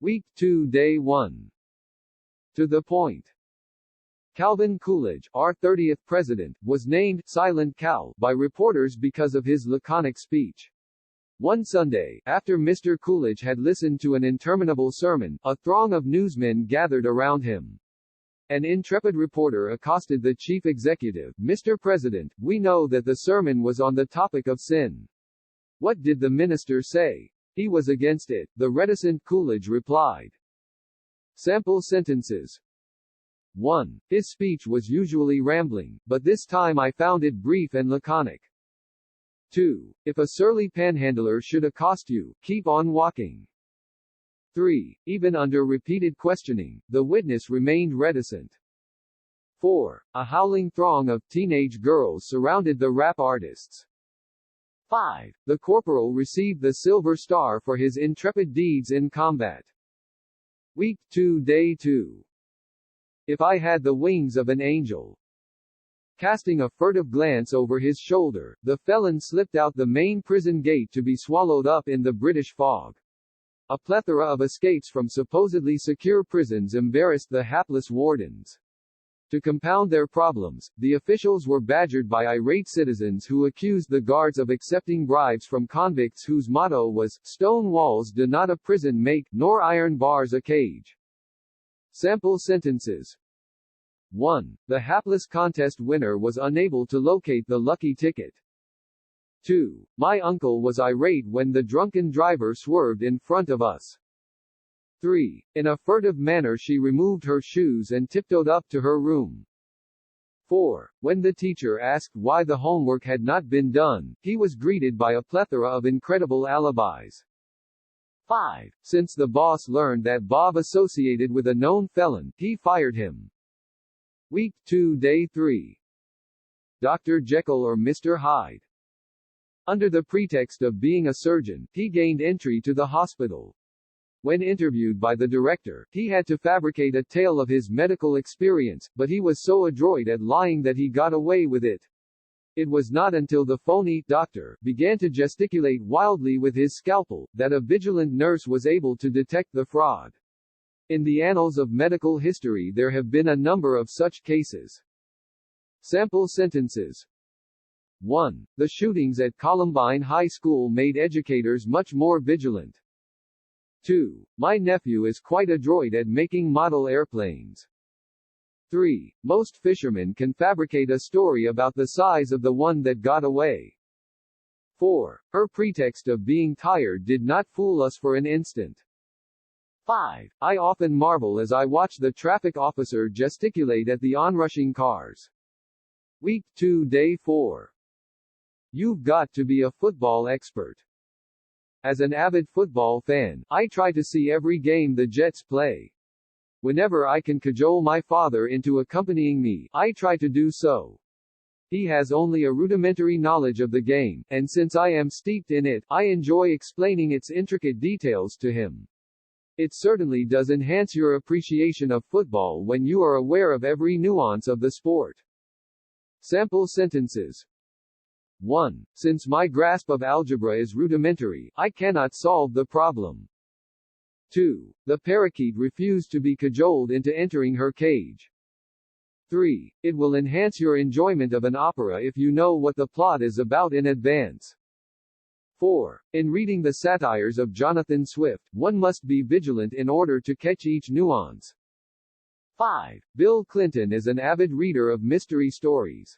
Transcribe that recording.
Week 2 Day 1. To the point. Calvin Coolidge, our 30th president, was named Silent Cal by reporters because of his laconic speech. One Sunday, after Mr. Coolidge had listened to an interminable sermon, a throng of newsmen gathered around him. An intrepid reporter accosted the chief executive. "Mr. President, we know that the sermon was on the topic of sin. What did the minister say?" "He was against it," the reticent Coolidge replied. Sample sentences. 1. His speech was usually rambling, but this time I found it brief and laconic. 2. If a surly panhandler should accost you, keep on walking. 3. Even under repeated questioning, the witness remained reticent. 4. A howling throng of teenage girls surrounded the rap artists. 5. The corporal received the Silver Star for his intrepid deeds in combat. Week 2 Day 2. If I had the wings of an angel. Casting a furtive glance over his shoulder, the felon slipped out the main prison gate to be swallowed up in the British fog. A plethora of escapes from supposedly secure prisons embarrassed the hapless wardens. To compound their problems, the officials were badgered by irate citizens who accused the guards of accepting bribes from convicts whose motto was, "Stone walls do not a prison make, nor iron bars a cage." Sample sentences. 1. The hapless contest winner was unable to locate the lucky ticket. 2. My uncle was irate when the drunken driver swerved in front of us. 3. In a furtive manner she removed her shoes and tiptoed up to her room. 4. When the teacher asked why the homework had not been done, he was greeted by a plethora of incredible alibis. 5. Since the boss learned that Bob associated with a known felon, he fired him. Week 2 Day 3. Dr. Jekyll or Mr. Hyde. Under the pretext of being a surgeon, he gained entry to the hospital. When interviewed by the director, he had to fabricate a tale of his medical experience, but he was so adroit at lying that he got away with it. It was not until the phony doctor began to gesticulate wildly with his scalpel that a vigilant nurse was able to detect the fraud. In the annals of medical history there have been a number of such cases. Sample sentences. 1. The shootings at Columbine High School made educators much more vigilant. 2. My nephew is quite adroit at making model airplanes. 3. Most fishermen can fabricate a story about the size of the one that got away. 4. Her pretext of being tired did not fool us for an instant. 5. I often marvel as I watch the traffic officer gesticulate at the onrushing cars. Week 2 Day 4. You've got to be a football expert. As an avid football fan, I try to see every game the Jets play. Whenever I can cajole my father into accompanying me, I try to do so. He has only a rudimentary knowledge of the game, and since I am steeped in it, I enjoy explaining its intricate details to him. It certainly does enhance your appreciation of football when you are aware of every nuance of the sport. Sample sentences. 1. Since my grasp of algebra is rudimentary, I cannot solve the problem. 2. The parakeet refused to be cajoled into entering her cage. 3. It will enhance your enjoyment of an opera if you know what the plot is about in advance. 4. In reading the satires of Jonathan Swift, one must be vigilant in order to catch each nuance. 5. Bill Clinton is an avid reader of mystery stories.